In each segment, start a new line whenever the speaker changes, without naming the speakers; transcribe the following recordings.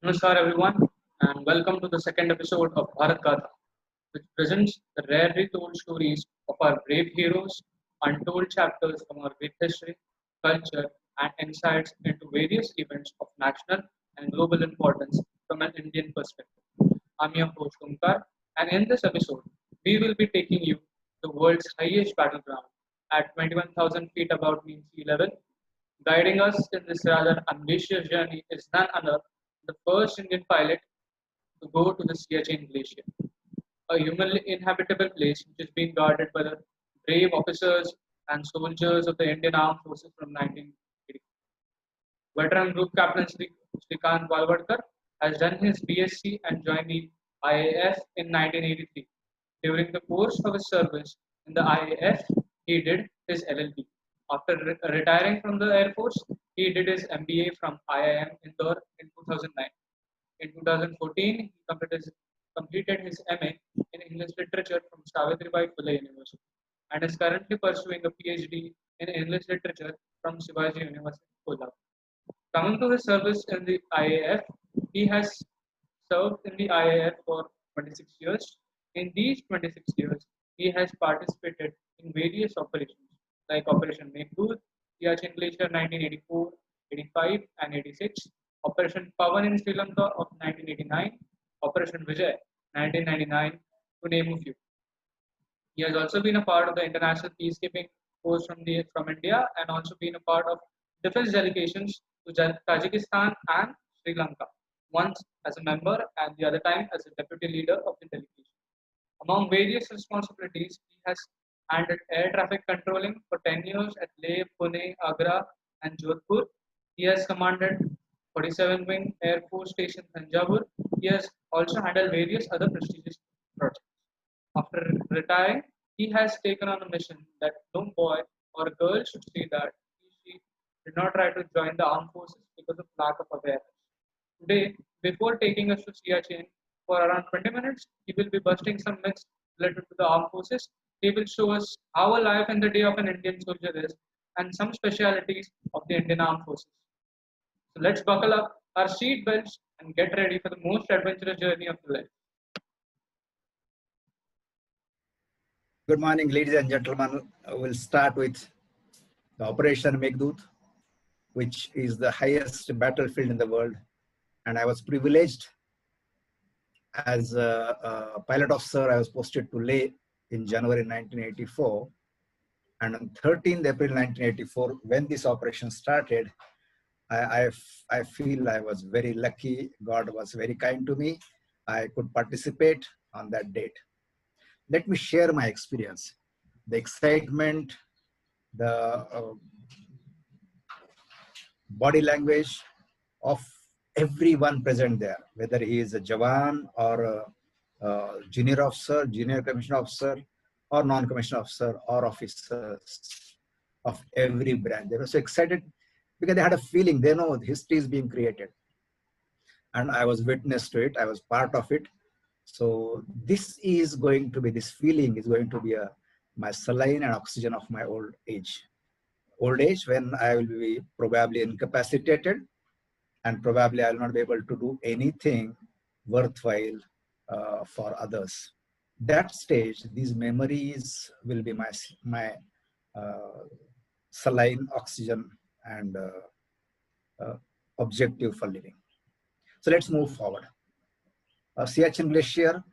Namaskar everyone and welcome to the second episode of Bharat Gatha, which presents the rarely told stories of our brave heroes, untold chapters from our great history, culture, and insights into various events of national and global importance from an Indian perspective. I'm your host Omkar, and in this episode, we will be taking you to the world's highest battleground at 21,000 feet above mean sea level. Guiding us in this rather ambitious journey is none other the first Indian pilot to go to the Siachen Glacier, a humanly inhabitable place which is being guarded by the brave officers and soldiers of the Indian Armed Forces from 1980. Veteran Group Captain Srikanth Valvadkar has done his BSc and joined the IAF in 1983. During the course of his service in the IAF, he did his LLB. After retiring from the Air Force, he did his MBA from IIM Indore in 2009. In 2014, he completed his MA in English Literature from Savitribai Phule University and is currently pursuing a PhD in English Literature from Shivaji University, Kolkata. Coming to his service in the IAF, he has served in the IAF for 26 years. In these 26 years, he has participated in various operations like Operation Meghdoot, Siachen Glacier 1984, 85, and 86, Operation Pavan in Sri Lanka of 1989, Operation Vijay 1999, to name a few. He has also been a part of the international peacekeeping force from India and also been a part of defense delegations to Tajikistan and Sri Lanka, once as a member and the other time as a deputy leader of the delegation. Among various responsibilities, he has handled air traffic controlling for 10 years at Leh, Pune, Agra, and Jodhpur. He has commanded 47 Wing Air Force Station Thanjavur. He has also handled various other prestigious projects. After retiring, he has taken on a mission that no boy or girl should say that she did not try to join the armed forces because of lack of awareness. Today, before taking us to Siachen for around 20 minutes, he will be busting some myths related to the armed forces. He will show us how a life in the day of an Indian soldier is and some specialities of the Indian armed forces. So let's buckle up our seat belts and get ready for the most adventurous journey of your life.
Good morning, ladies and gentlemen. We'll start with the Operation Meghdoot, which is the highest battlefield in the world. And I was privileged as a pilot officer. I was posted to Leh in January 1984. And on 13th April 1984, when this operation started, I feel I was very lucky. God was very kind to me. I could participate on that date. Let me share my experience. The excitement, the body language of everyone present there, whether he is a Jawan or a junior officer, junior commissioned officer, or non-commissioned officer, or officers of every branch. They were so excited because they had a feeling, they know history is being created. And I was witness to it, I was part of it. So this is going to be, this feeling is going to be my saline and oxygen of my old age. Old age when I will be probably incapacitated and probably I will not be able to do anything worthwhile for others. That stage, these memories will be my saline oxygen and objective for living. So let's move forward. Siachen Glacier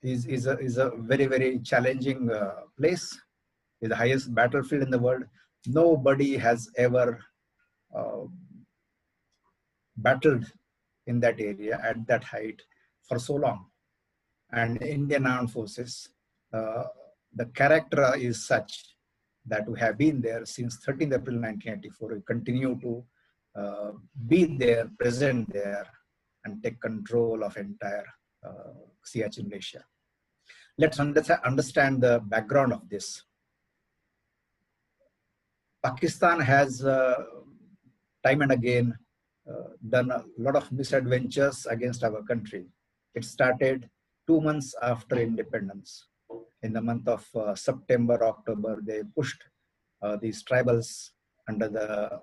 is a very, very challenging place. It's the highest battlefield in the world. Nobody has ever battled in that area at that height for so long. And Indian Armed Forces, the character is such that we have been there since 13th April 1984. We continue to be there, present there, and take control of entire Siachen Glacier. Let's understand the background of this. Pakistan has time and again done a lot of misadventures against our country. It started 2 months after independence. In the month of September, October, they pushed these tribals under the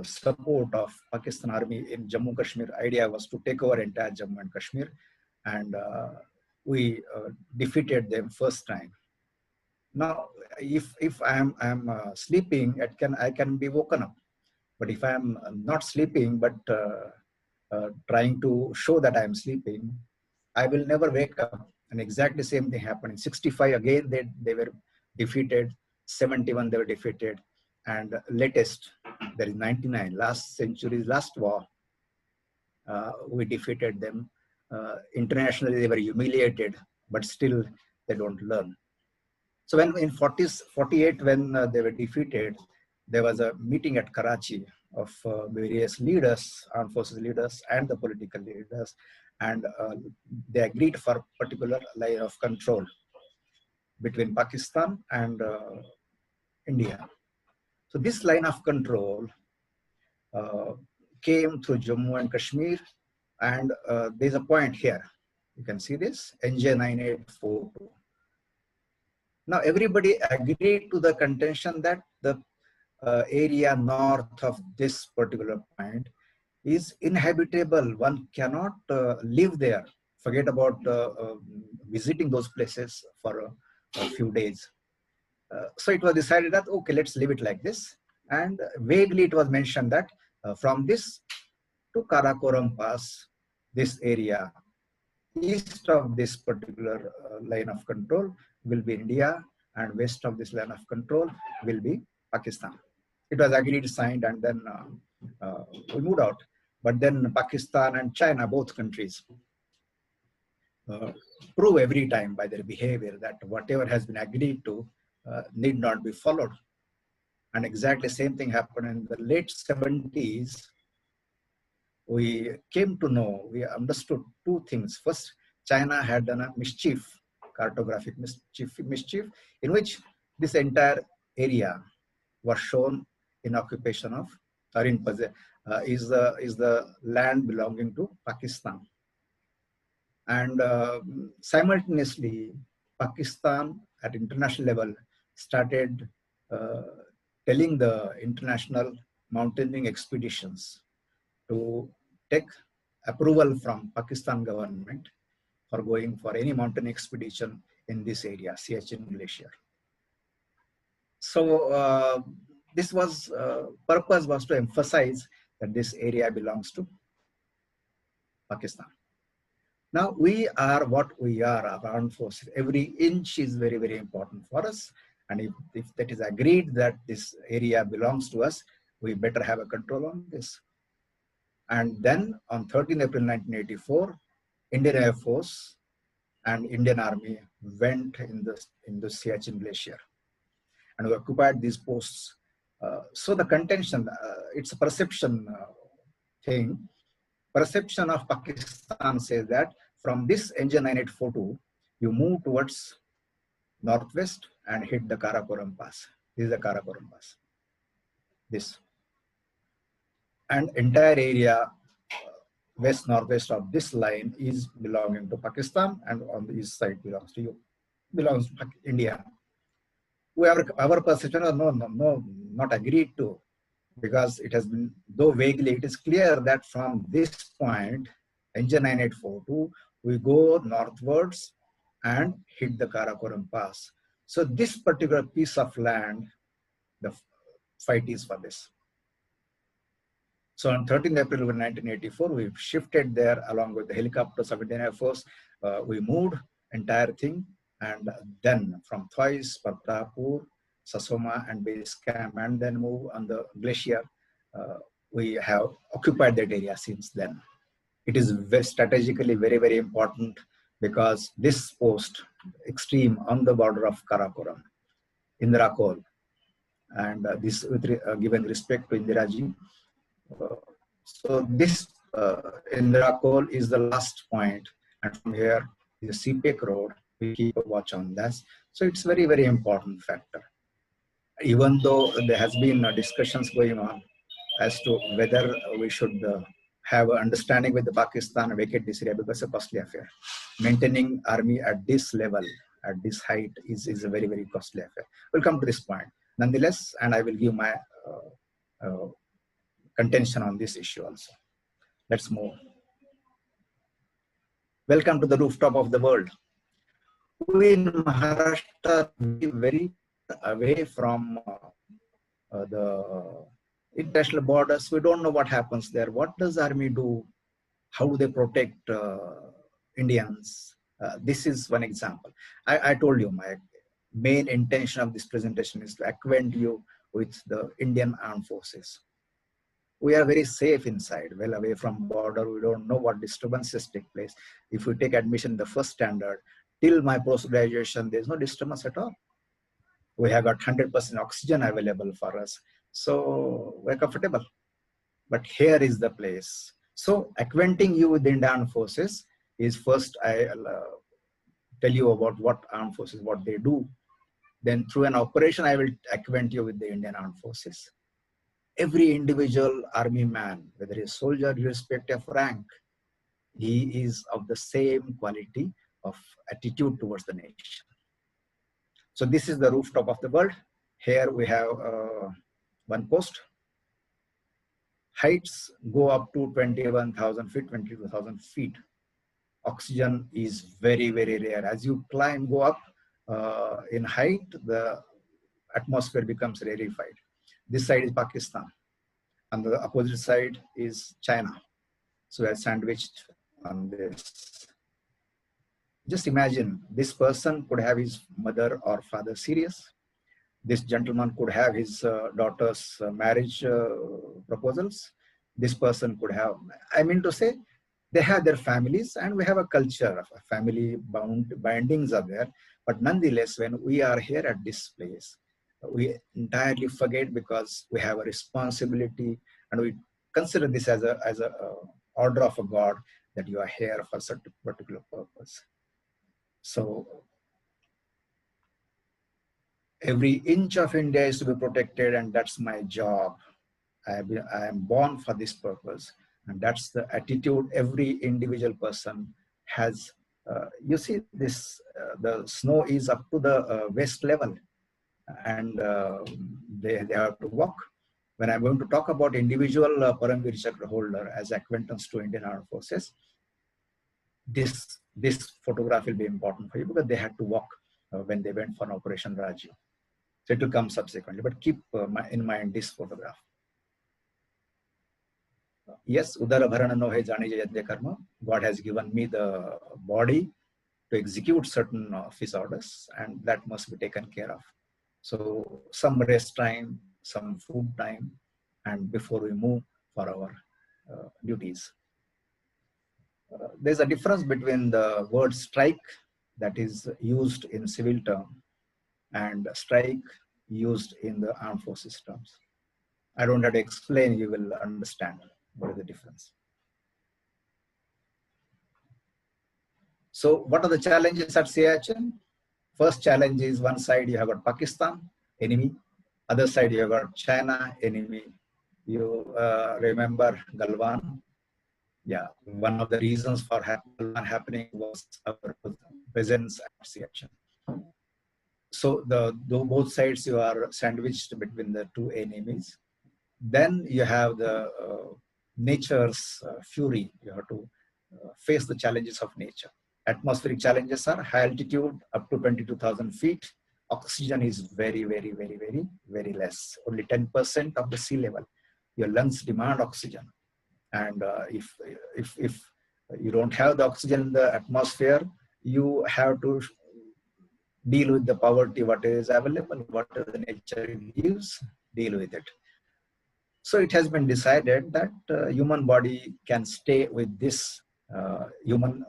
support of Pakistan army in Jammu Kashmir. Idea was to take over entire Jammu and Kashmir, and we defeated them first time. Now, if I'm sleeping, I can be woken up. But if I'm not sleeping, but trying to show that I'm sleeping, I will never wake up. And exactly same thing happened. In 65, again, they were defeated. 71, they were defeated. And latest, there is 99, last century's last war, we defeated them. Internationally, they were humiliated, but still they don't learn. So when in 40s, 48, when they were defeated, there was a meeting at Karachi of various leaders, armed forces leaders and the political leaders, and they agreed for particular line of control between Pakistan and India. So this line of control came through Jammu and Kashmir, and there's a point here. You can see this, NJ9842. Now everybody agreed to the contention that the area north of this particular point is inhabitable. One cannot live there. Forget about visiting those places for a few days. So it was decided that, okay, let's leave it like this. And vaguely it was mentioned that from this to Karakoram Pass, this area, east of this particular line of control will be India, and west of this line of control will be Pakistan. It was agreed, signed, and then we moved out. But then Pakistan and China, both countries, prove every time by their behavior that whatever has been agreed to need not be followed. And exactly same thing happened in the late 70s. We came to know, we understood two things. First, China had done a mischief, cartographic mischief, in which this entire area was shown in occupation of, or in is the land belonging to Pakistan. And simultaneously, Pakistan at international level started telling the international mountaineering expeditions to take approval from Pakistan government for going for any mountain expedition in this area, Siachen Glacier. So this was, purpose was to emphasize that this area belongs to Pakistan. Now we are what we are, our armed forces. Every inch is very, very important for us. And if that is agreed that this area belongs to us, we better have a control on this. And then on 13 April 1984, Indian Air Force and Indian Army went in the Siachen Glacier and we occupied these posts. So the contention, it's a perception thing. Perception of Pakistan says that from this NJ9842, you move towards northwest and hit the Karakoram Pass. This is the Karakoram Pass. This. And entire area west-northwest of this line is belonging to Pakistan, and on the east side belongs to you, belongs to India. Our perception is no, not agreed to, because it has been, though vaguely, it is clear that from this point, NJ9842, we go northwards and hit the Karakoram Pass. So this particular piece of land, the fight is for this. So on 13th April 1984, we shifted there along with the helicopters of Indian Air Force. We moved entire thing, and then from Thais, Partapur, Sasoma, and base camp, and then move on the glacier. We have occupied that area since then. It is strategically very, very important because this post, extreme on the border of Karakoram, Indira Call, and this with given respect to Indiraji. So this Indira Call is the last point, and from here is the CPEC road. We keep a watch on that. So it's very, very important factor. Even though there has been discussions going on as to whether we should have an understanding with the Pakistan and vacate this area, because it's a costly affair. Maintaining army at this level, at this height, is a very, very costly affair. We'll come to this point. Nonetheless, and I will give my contention on this issue also. Let's move. Welcome to the rooftop of the world. We in Maharashtra are very away from the international borders. We don't know what happens there. What does army do? How do they protect Indians? This is one example. I told you my main intention of this presentation is to acquaint you with the Indian Armed Forces. We are very safe inside, well away from border. We don't know what disturbances take place. If we take admission in the first standard, till my post-graduation, there's no disturbance at all. We have got 100% oxygen available for us. So we're comfortable. But here is the place. So acquainting you with the Indian Armed Forces is first I'll tell you about what armed forces, what they do. Then through an operation, I will acquaint you with the Indian Armed Forces. Every individual army man, whether he is soldier, irrespective of rank, he is of the same quality of attitude towards the nation. So this is the rooftop of the world. Here we have one post. Heights go up to 21,000 feet, 22,000 feet. Oxygen is very, very rare. As you climb, go up in height, the atmosphere becomes rarefied. This side is Pakistan. On the opposite side is China. So we are sandwiched on this. Just imagine, this person could have his mother or father serious. This gentleman could have his daughter's marriage proposals. This person could have, I mean to say, they have their families, and we have a culture of family bindings are there. But nonetheless, when we are here at this place, we entirely forget, because we have a responsibility, and we consider this as a order of a God, that you are here for a certain particular purpose. So every inch of India is to be protected, and that's my job. I am born for this purpose, and that's the attitude every individual person has. You see, this the snow is up to the waist level, and they have to walk. When I'm going to talk about individual Paramveer Chakra holder as acquaintance to Indian Armed Forces, this photograph will be important for you, because they had to walk when they went for Operation Raju. So it will come subsequently, but keep in mind this photograph. Yes, Udara Bharana no hai jani jayadya karma. God has given me the body to execute certain of his orders, and that must be taken care of. So some rest time, some food time, and before we move for our duties. There's a difference between the word strike that is used in civil term and strike used in the armed forces terms. I don't have to explain, you will understand what is the difference. So what are the challenges at Siachen? First challenge is, one side you have got Pakistan, enemy. Other side you have got China, enemy. You remember Galwan? Yeah, one of the reasons for Galwan happening was our presence at Siachen. So both sides you are sandwiched between the two enemies. Then you have the nature's fury. You have to face the challenges of nature. Atmospheric challenges are high altitude up to 22,000 feet. Oxygen is very, very, very, very, very less. Only 10% of the sea level. Your lungs demand oxygen. And if you don't have the oxygen in the atmosphere, you have to deal with the poverty, what is available, what the nature gives, deal with it. So it has been decided that human body can stay with this human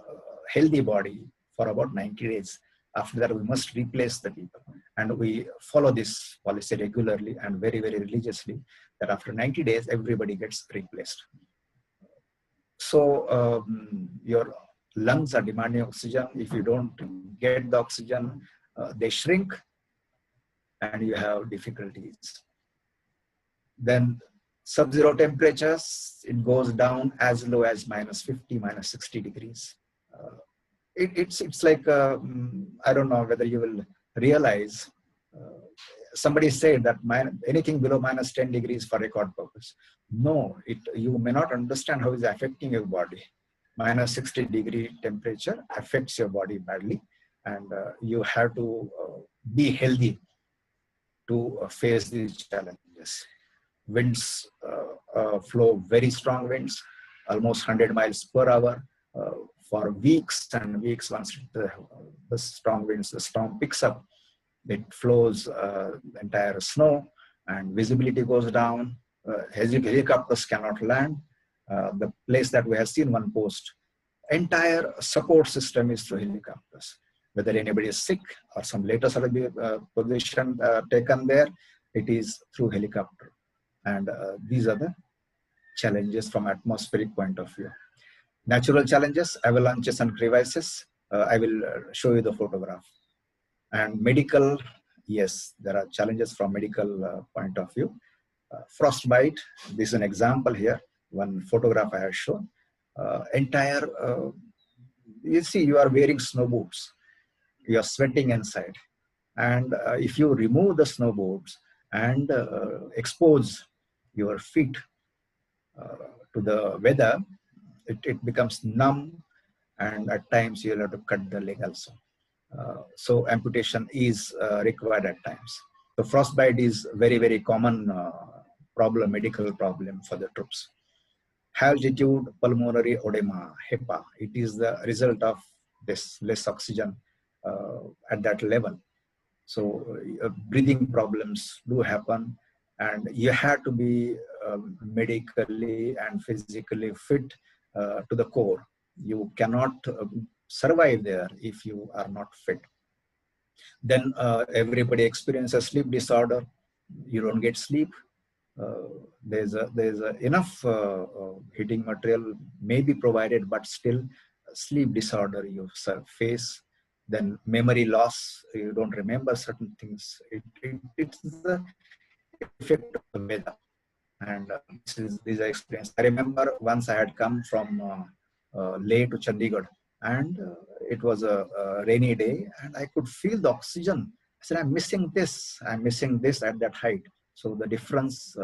healthy body for about 90 days. After that, we must replace the people. And we follow this policy regularly and very, very religiously, that after 90 days, everybody gets replaced. So your lungs are demanding oxygen. If you don't get the oxygen, they shrink and you have difficulties. Then sub-zero temperatures, it goes down as low as -50, -60 degrees. It's like, I don't know whether you will realize, somebody said that anything below minus 10 degrees for record purpose. No, you may not understand how it's affecting your body. Minus 60-degree temperature affects your body badly, and you have to be healthy to face these challenges. Winds flow, very strong winds, almost 100 miles per hour for weeks and weeks. Once the strong winds, the storm picks up, it flows entire snow, and visibility goes down. Helicopters cannot land. The place that we have seen, one post, entire support system is through helicopters. Whether anybody is sick or some latest position taken there, it is through helicopter. And these are the challenges from atmospheric point of view. Natural challenges, avalanches and crevasses. I will show you the photograph. And medical, yes, there are challenges from medical point of view. Frostbite, this is an example here, one photograph I have shown. You see, you are wearing snow boots, you are sweating inside. And if you remove the snow boots and expose your feet to the weather, it becomes numb, and at times you'll have to cut the leg also. So amputation is required at times. So frostbite is very, very common problem, medical problem for the troops. High altitude pulmonary edema, HEPA, it is the result of this less oxygen at that level. So breathing problems do happen, and you have to be medically and physically fit to the core. You cannot survive there if you are not fit. Then everybody experiences sleep disorder. You don't get sleep. There's enough heating material may be provided, but still sleep disorder you face. Then memory loss, you don't remember certain things. It's the effect of the weather. And this experience. I remember once I had come from Leh to Chandigarh, and it was a rainy day, and I could feel the oxygen. I said, I'm missing this at that height. So the difference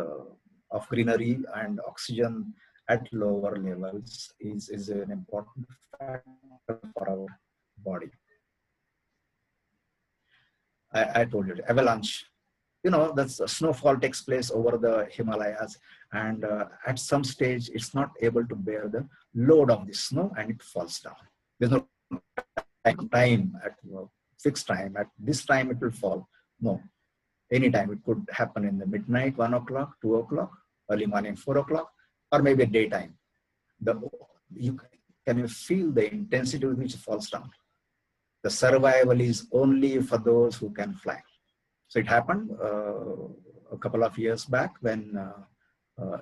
of greenery and oxygen at lower levels is an important factor for our body. I told you, avalanche. You know, that's snowfall takes place over the Himalayas, and at some stage it's not able to bear the load of the snow, and it falls down. There's no time at fixed time. At this time it will fall. No, anytime it could happen in the midnight, 1 o'clock, 2 o'clock, early morning, 4 o'clock, or maybe daytime. Can you feel the intensity with which it falls down? The survival is only for those who can fly. So it happened a couple of years back when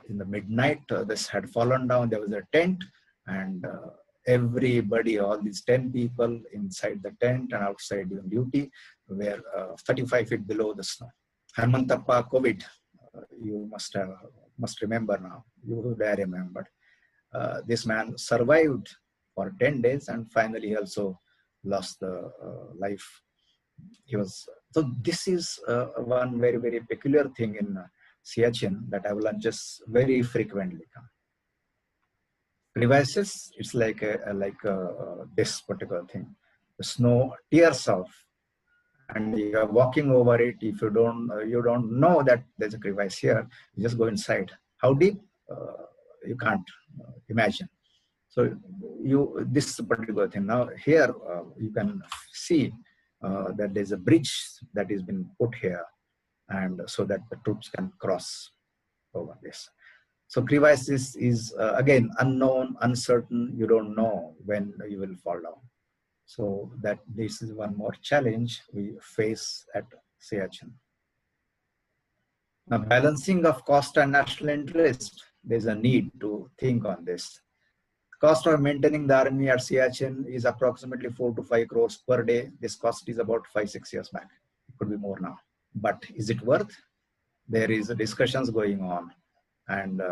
in the midnight this had fallen down. There was a tent, and everybody, all these 10 people inside the tent and outside on duty, were 35 feet below the snow. Hermantappa COVID, you must remember now. You would have remembered. This man survived for 10 days, and finally he also lost the life. So this is one very, very peculiar thing in Siachen, that avalanches very frequently come. Crevasses, it's like this particular thing. The snow tears off, and you are walking over it. If you don't know that there's a crevasse here, you just go inside. How deep? You can't imagine. So this particular thing. Now here you can see that there's a bridge that has been put here, and so that the troops can cross over this. So crevasse is again unknown, uncertain. You don't know when you will fall down. So that this is one more challenge we face at Siachen. Now, balancing of cost and national interest, there's a need to think on this. Cost of maintaining the army at Siachen is approximately 4 to 5 crores per day. This cost is about 5-6 years back. It could be more now. But is it worth? There is discussions going on, and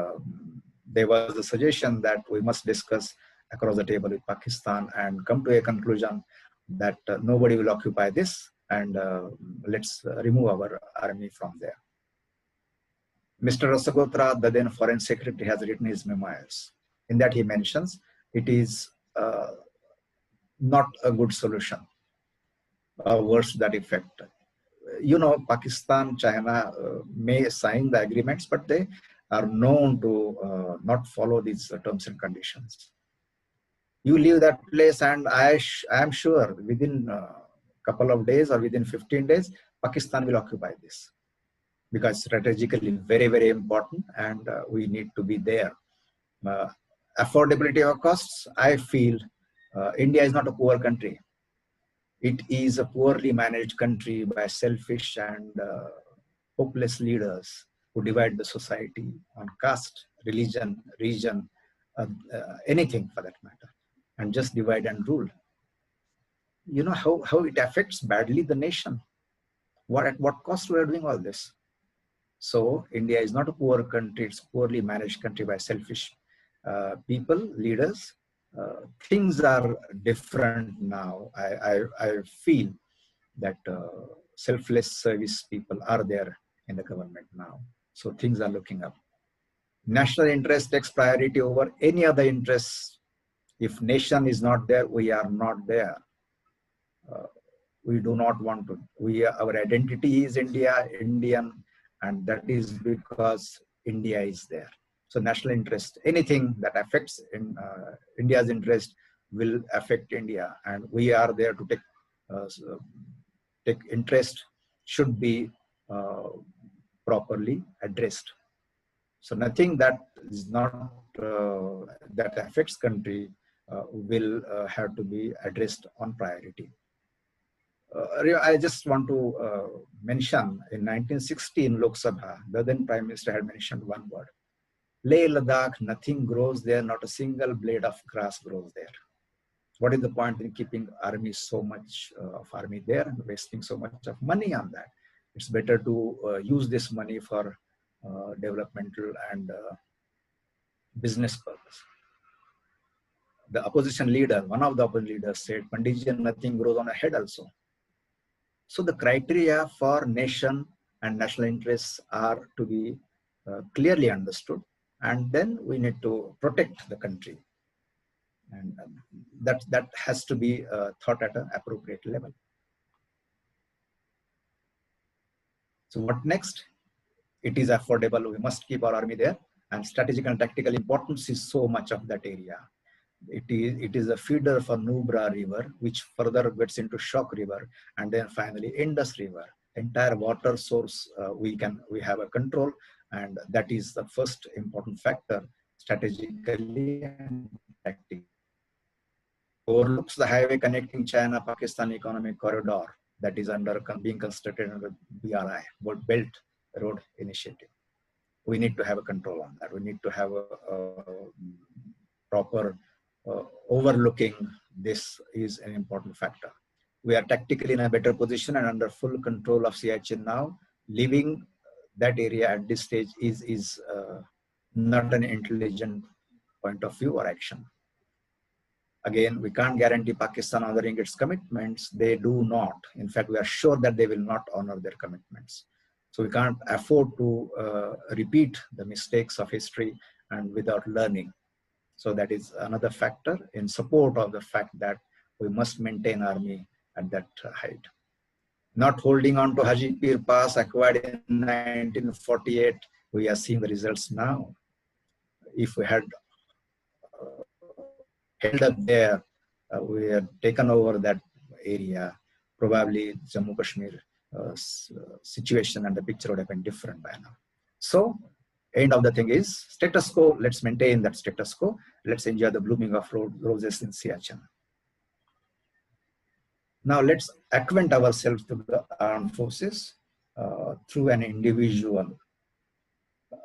there was a suggestion that we must discuss across the table with Pakistan and come to a conclusion that nobody will occupy this. and let's remove our army from there. Mr. Rasagotra, the then Foreign Secretary, has written his memoirs. In that he mentions it is not a good solution, words to that effect. You know, Pakistan, China may sign the agreements, but they are known to not follow these terms and conditions. You leave that place, and I am sure within a couple of days or within 15 days, Pakistan will occupy this, because strategically very, very important, and we need to be there. Affordability of costs, I feel India is not a poor country. It is a poorly managed country by selfish and hopeless leaders who divide the society on caste, religion, region, anything for that matter, and just divide and rule. You know how it affects badly the nation. At what cost we are doing all this? So India is not a poor country, it's a poorly managed country by selfish people, leaders. Things are different now. I feel that selfless service people are there in the government now. So things are looking up. National interest takes priority over any other interests. If nation is not there, we are not there. We do not want to. Our identity is Indian, and that is because India is there. So national interest, anything that affects India's interest will affect India, and we are there to take interest, should be properly addressed. So nothing that is not that affects country will have to be addressed on priority. I just want to mention in 1916 Lok Sabha, the then Prime Minister had mentioned one word: Leh Ladakh, nothing grows there, not a single blade of grass grows there. What is the point in keeping army, so much of army there and wasting so much of money on that? It's better to use this money for developmental and business purpose. The opposition leader, one of the opposition leaders said, Panditji, nothing grows on a head also. So the criteria for nation and national interests are to be clearly understood, and then we need to protect the country. And that has to be thought at an appropriate level. So what next? It is affordable. We must keep our army there, and strategic and tactical importance is so much of that area. It is a feeder for Nubra River, which further gets into Shock River, and then finally Indus River. Entire water source we have a control, and that is the first important factor strategically and tactically. Overlooks the highway connecting China-Pakistan Economic Corridor that is being constructed under BRI, World Belt Road Initiative. We need to have a control on that. We need to have a proper overlooking. This is an important factor. We are tactically in a better position and under full control of Siachen now. Leaving that area at this stage is not an intelligent point of view or action. Again, we can't guarantee Pakistan honoring its commitments. They do not. In fact, we are sure that they will not honor their commitments. So we can't afford to repeat the mistakes of history and without learning. So that is another factor in support of the fact that we must maintain army at that height. Not holding on to Haji Pir Pass acquired in 1948, we are seeing the results now. If we had held up there, we had taken over that area, probably Jammu Kashmir situation and the picture would have been different by now. So, end of the thing is status quo. Let's maintain that status quo. Let's enjoy the blooming of roses in Siachen. Now let's acquaint ourselves to the armed forces through an individual.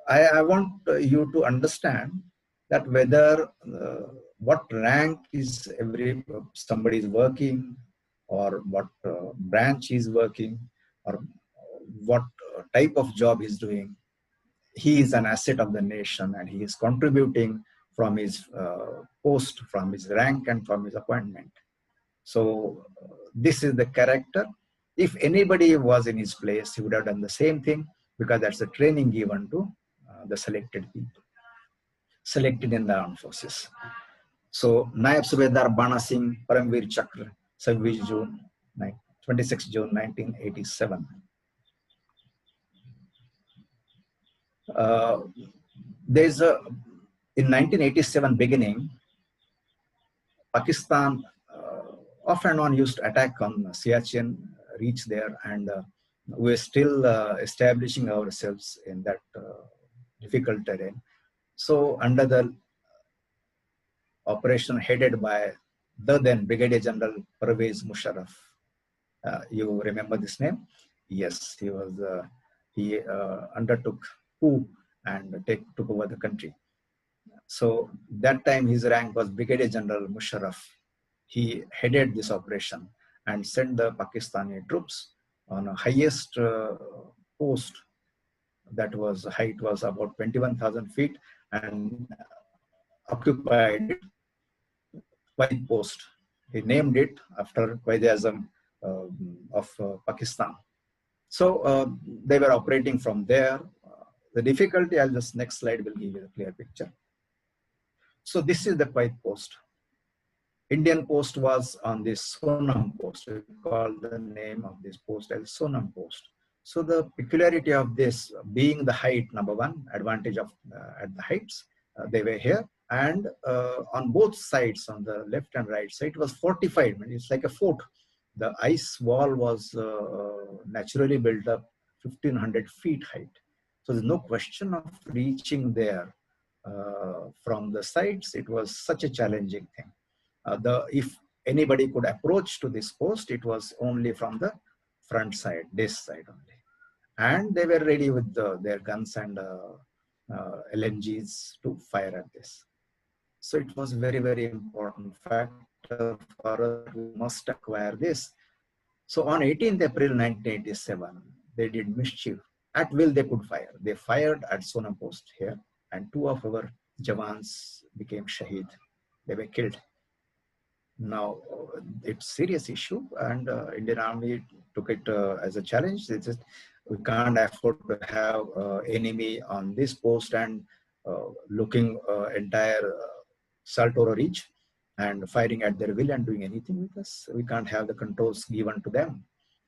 I want you to understand that whether what rank is somebody is working, or what branch is working, or what type of job he's doing, he is an asset of the nation, and he is contributing from his post, from his rank, and from his appointment. So this is the character. If anybody was in his place, he would have done the same thing, because that's the training given to the selected people, selected in the armed forces. So Naib Subedar Bana Singh, Paramveer Chakra, 26 June 1987. There's a, in 1987 beginning, Pakistan off and on used to attack on Siachen, reach there, and we're still establishing ourselves in that difficult terrain. So under the operation headed by the then Brigadier General Pervez Musharraf, you remember this name? Yes, he was. He undertook coup and took over the country. So that time his rank was Brigadier General Musharraf. He headed this operation and sent the Pakistani troops on a highest post. That was height was about 21,000 feet, and occupied it, Quaid post. He named it after Quaid-e-Azam of Pakistan. So they were operating from there. The difficulty, I'll just, next slide will give you a clear picture. So this is the Quaid post. Indian post was on this Sonam post. We call the name of this post as Sonam post. So the peculiarity of this being the height, number one, advantage of at the heights, they were here. And on both sides, on the left and right side, it was fortified. It's like a fort. The ice wall was naturally built up 1,500 feet height. So there's no question of reaching there from the sides. It was such a challenging thing. If anybody could approach to this post, it was only from the front side, this side only. And they were ready with their guns and LMGs to fire at this. So it was very, very important factor for us. We must acquire this. So on 18th April 1987, they did mischief. At will they could fire. They fired at Sonam post here, and 2 of our Jawans became Shaheed. They were killed. Now, it's a serious issue, and Indian Army took it as a challenge. It's just, we can't afford to have enemy on this post and looking entire Saltoro reach and firing at their will and doing anything with us. We can't have the controls given to them.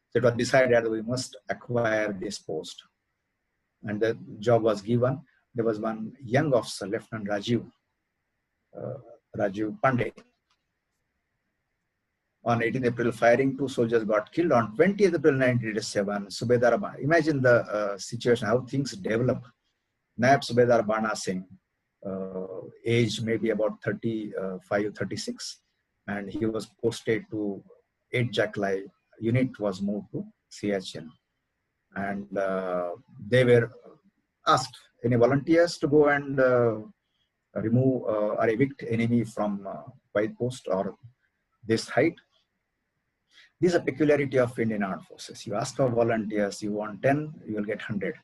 So it was decided that we must acquire this post. And the job was given. There was one young officer, Lieutenant Rajiv Pandey. On 18th April, firing, 2 soldiers got killed. On 20th April 1987, Subedar Bana, imagine the situation, how things develop. Naib Subedar Bana Singh, age maybe about 35, 36, and he was posted to 8 GLACI. Unit was moved to Siachen. And they were asked, any volunteers to go and remove or evict enemy from Quaid post or this height? This is a peculiarity of Indian Armed Forces. You ask for volunteers, you want 10, you will get 100.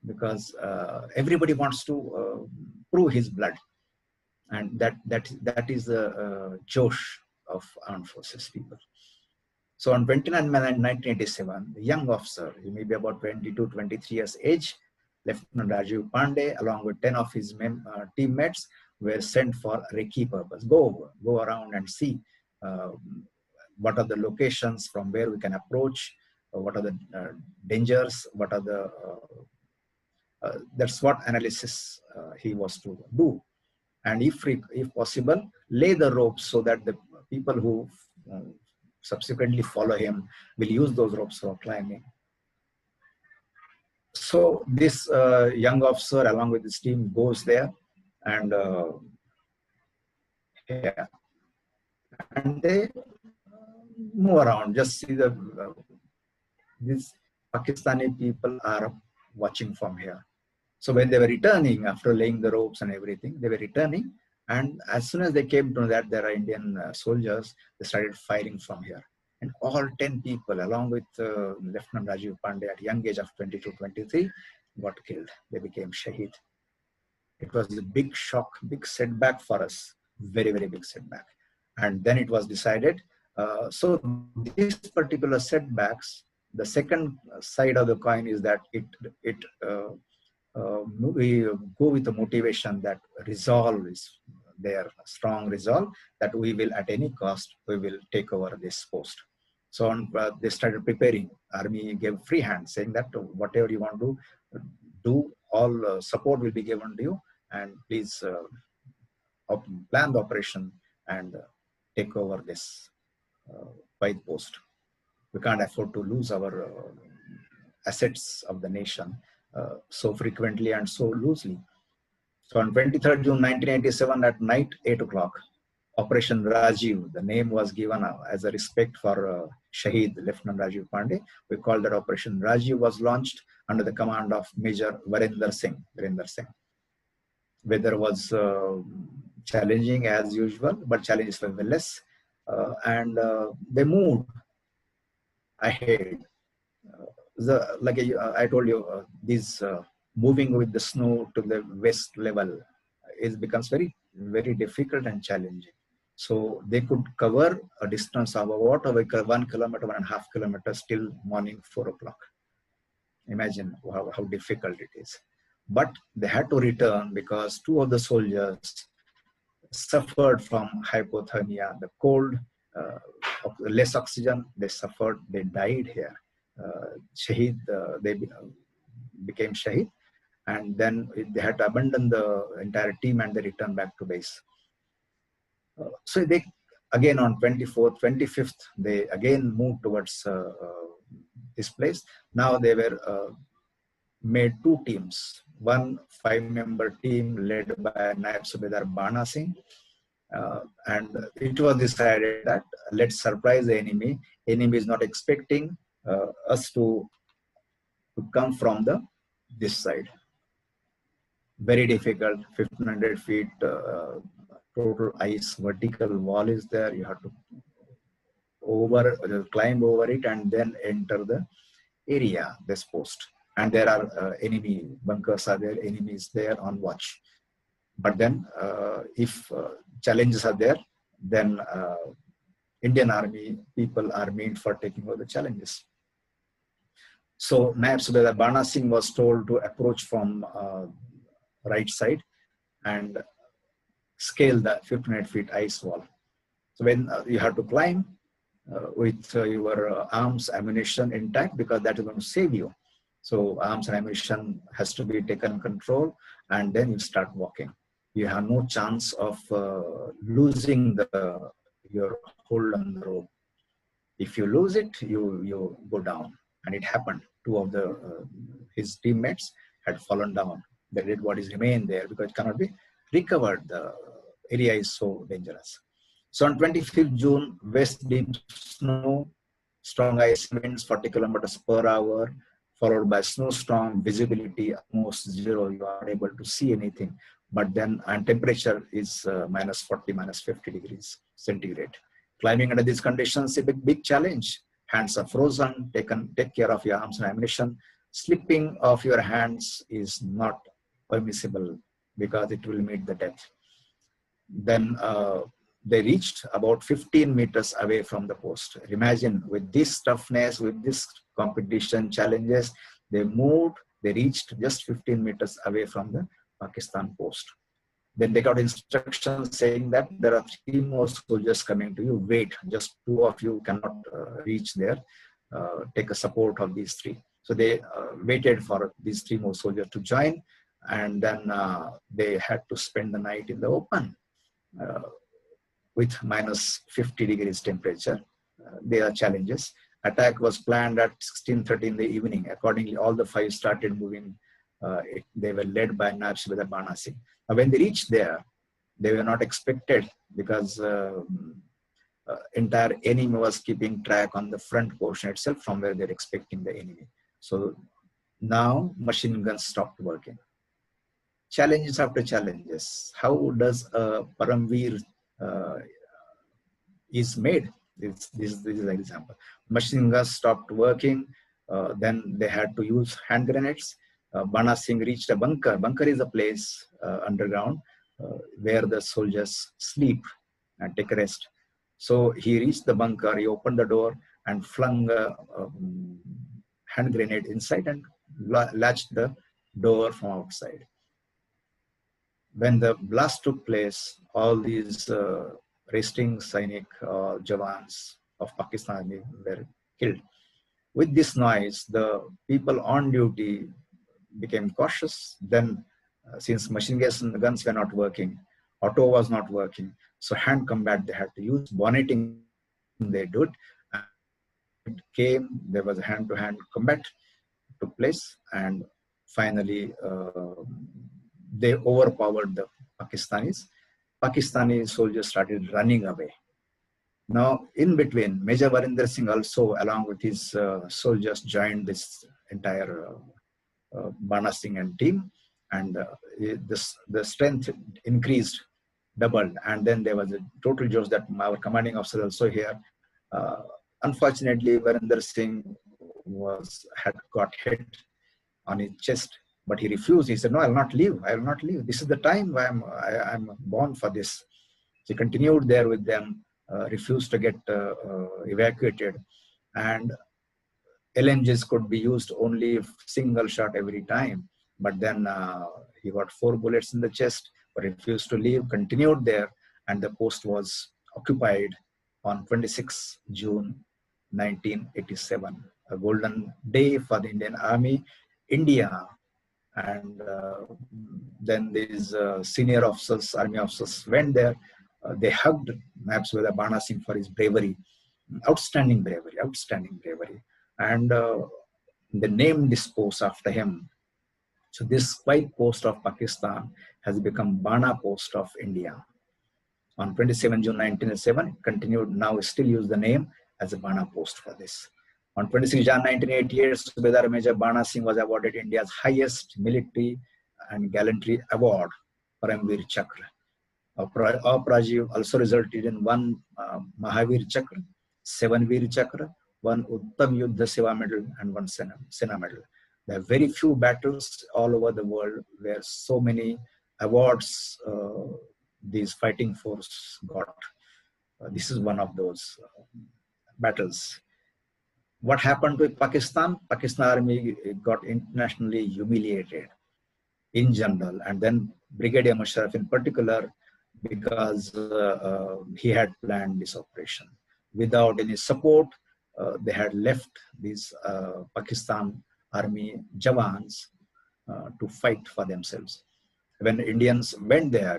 Because everybody wants to prove his blood. And that is the Josh of Armed Forces people. So on 29 May 1987, the young officer, he may be about 22, 23 years age, Lieutenant Rajiv Pandey, along with 10 of his teammates, were sent for recce purpose. Go around and see what are the locations from where we can approach, what are the dangers, what are the, that's what analysis he was to do. And if possible, lay the ropes so that the people who subsequently follow him will use those ropes for climbing. So this young officer along with his team goes there, and yeah, and they move around, just see the these Pakistani people are watching from here. So when they were returning, after laying the ropes and everything, they were returning, and as soon as they came to that there are Indian soldiers, they started firing from here. And all 10 people, along with Lieutenant Rajiv Pandey at young age of 22, 23, got killed. They became Shaheed. It was a big shock, big setback for us, very, very big setback. And then it was decided, so these particular setbacks The second side of the coin is that we go with the motivation that resolve is their strong resolve that we will at any cost we will take over this post. So they started preparing. Army gave free hand, saying that whatever you want to do, all support will be given to you, and please plan the operation and take over this white post. We can't afford to lose our assets of the nation so frequently and so loosely. So on 23rd June 1987 at night, 8 o'clock, Operation Rajiv, the name was given as a respect for Shahid Lieutenant Rajiv Pandey. We called that Operation Rajiv, was launched under the command of Major Virender Singh. Weather was challenging as usual, but challenges were less. And they moved ahead. Like I told you, these moving with the snow to the west level becomes very, very difficult and challenging. So they could cover a distance of about 1 kilometer, 1.5 kilometers till morning 4 o'clock. Imagine how difficult it is. But they had to return because 2 of the soldiers suffered from hypothermia, the cold, less oxygen. They suffered, they died here. Shahid, they became Shahid, and then they had to abandon the entire team and they returned back to base. So they again on 24th, 25th, they again moved towards this place. Now they were made 2 teams, one 5-member team led by Naib Subedar Bana Singh, and it was decided that let's surprise the enemy. Enemy is not expecting us to come from this side. Very difficult, 1500 feet total ice, vertical wall is there. You have to climb over it and then enter the area, this post. And there are enemy bunkers are there, enemies there on watch. But then if challenges are there, then Indian Army people are made for taking over the challenges. So Naib Subedar Bana Singh was told to approach from right side and scale the 1500 feet ice wall. So when you have to climb with your arms, ammunition intact, because that is going to save you. So arms and ammunition has to be taken control, and then you start walking. You have no chance of losing your hold on the rope. If you lose it, you go down. And it happened. 2 of his teammates had fallen down. The dead bodies remain there because it cannot be recovered. The area is so dangerous. So on 25th June, west deep snow, strong ice winds, 40 kilometers per hour, followed by snowstorm, visibility almost 0. You are able to see anything. But then, and temperature is minus 40, minus 50 degrees centigrade. Climbing under these conditions is a big challenge. Hands are frozen, take care of your arms and ammunition. Slipping of your hands is not permissible because it will meet the death. Then they reached about 15 meters away from the post. Imagine with this toughness, with this competition challenges, they moved, they reached just 15 meters away from the Pakistan post. Then they got instructions saying that there are 3 more soldiers coming to you. Wait, just 2 of you cannot reach there. Take a support of these 3. So they waited for these 3 more soldiers to join, and then they had to spend the night in the open with minus 50 degrees temperature. There are challenges. Attack was planned at 16:30 in the evening. Accordingly, all the 5 started moving. They were led by Naib Subedar Bana Singh. When they reached there, they were not expected because entire enemy was keeping track on the front portion itself from where they're expecting the enemy. So now machine guns stopped working. Challenges after challenges. How does a Paramveer is made? This is an example. Machine guns stopped working. Then they had to use hand grenades. Bana Singh reached a bunker. Bunker is a place underground where the soldiers sleep and take a rest. So he reached the bunker, he opened the door, and flung a hand grenade inside and latched the door from outside. When the blast took place, all these resting Sainik Jawans of Pakistan Army were killed. With this noise, the people on duty became cautious. Then, since machine guns were not working, auto was not working, so hand combat they had to use. Bonneting they did, and came. There was a hand-to-hand combat took place, and finally they overpowered the Pakistanis. Pakistani soldiers started running away. Now, in between, Major Varinder Singh also, along with his soldiers, joined this entire Bana Singh and team, and the strength increased, doubled, and then there was a total josh that our commanding officer also here. Unfortunately, Varinder Singh had got hit on his chest, but he refused. He said, "No, I will not leave. I will not leave. This is the time I'm born for this." He continued there with them, refused to get evacuated, and LMGs could be used only single shot every time. But then he got 4 bullets in the chest, but refused to leave, continued there, and the post was occupied on 26 June 1987, a golden day for the Indian Army. India and then these senior officers, army officers went there. They hugged Mahbsooda Bana Singh for his bravery, outstanding bravery, and they named this post after him. So this quiet post of Pakistan has become Bana post of India. On 27 June 1907, continued, now still use the name as a Bana post for this. On 26 Jan 1988, Subedar Major Bana Singh was awarded India's highest military and gallantry award, Paramveer Chakra. Aprajiv also resulted in 1 Mahavir Chakra, 7 Veer Chakra, 1 Uttam Yuddha Seva medal, and 1 Sena medal. There are very few battles all over the world where so many awards these fighting force got. This is one of those battles. What happened to Pakistan? Pakistan Army got internationally humiliated in general, and then Brigadier Musharraf in particular, because he had planned this operation. Without any support, they had left these Pakistan Army Jawans to fight for themselves. When Indians went there,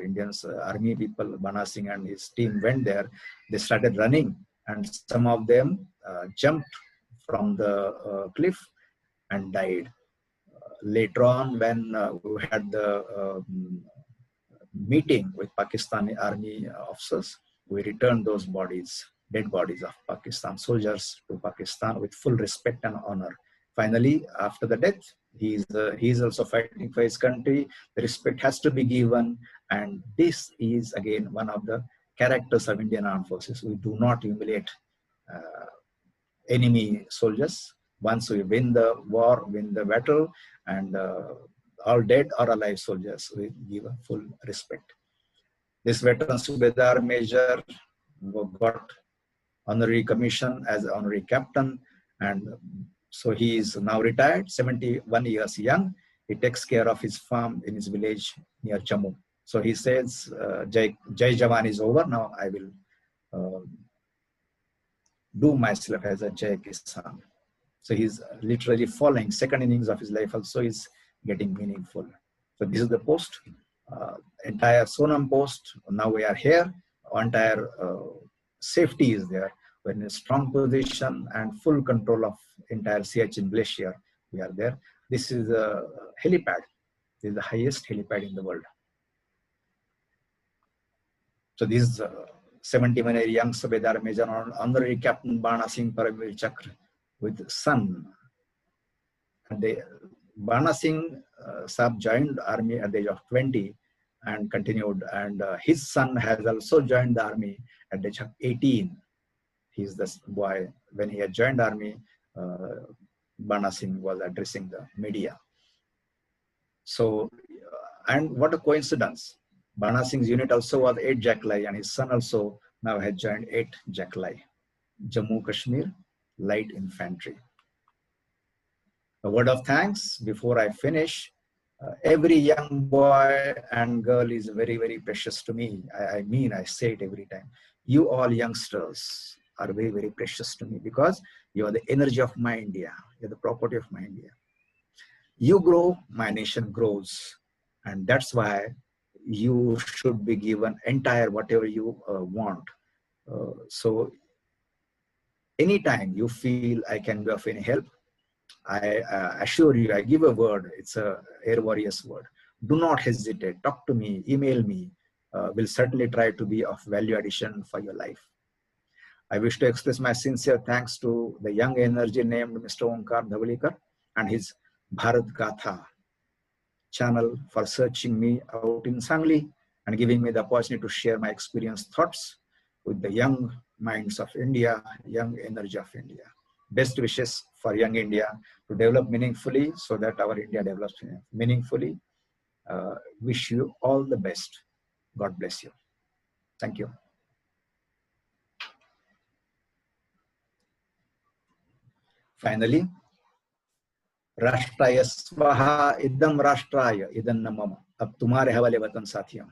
Army people, Bana Singh and his team went there, they started running, and some of them jumped from the cliff and died. Later on, when we had the meeting with Pakistani Army officers, we returned those bodies, dead bodies of Pakistan soldiers, to Pakistan with full respect and honor. Finally, after the death, he is also fighting for his country. The respect has to be given, and this is again one of the characters of Indian Armed Forces. We do not humiliate enemy soldiers. Once we win the war, win the battle, and all dead or alive soldiers, we give a full respect. This veteran Subedar Major got honorary commission as honorary captain, and so he is now retired, 71 years young. He takes care of his farm in his village near Jammu. So he says, Jai Jawan is over, now I will do myself as a Jai Kisan. So he's literally following second innings of his life also is getting meaningful. So this is the post, entire Sonam post. Now we are here, entire safety is there. We're in a strong position and full control of entire Siachen glacier. We are there. This is a helipad. This is the highest helipad in the world. So this is 71-year young Subedar Major honorary Captain Bana Singh Paramveer Chakra with son. And Bana Singh Saab joined army at the age of 20 and continued, and his son has also joined the army at the age of 18. He's the boy. When he had joined army, Bana Singh was addressing the media. So, and what a coincidence. Bana Singh's unit also was 8 Jackli, and his son also now had joined 8 Jackli. Jammu Kashmir, Light Infantry. A word of thanks before I finish. Every young boy and girl is very, very precious to me. I mean, I say it every time. You all youngsters are very, very precious to me because you are the energy of my India. You're the property of my India. You grow, my nation grows. And that's why you should be given entire whatever you want. So anytime you feel I can be of any help, I assure you, I give a word. It's a Air Warriors word. Do not hesitate. Talk to me, email me. We'll certainly try to be of value addition for your life. I wish to express my sincere thanks to the young energy named Mr. Onkar Dhavalikar and his Bharat Gatha channel for searching me out in Sangli and giving me the opportunity to share my experience thoughts with the young minds of India, young energy of India. Best wishes for young India to develop meaningfully so that our India develops meaningfully. Wish you all the best. God bless you. Thank you. Finally, राष्ट्राय स्वाहा इदम राष्ट्राय इदम नमः. अब तुम्हारे हवाले वतन साथियों.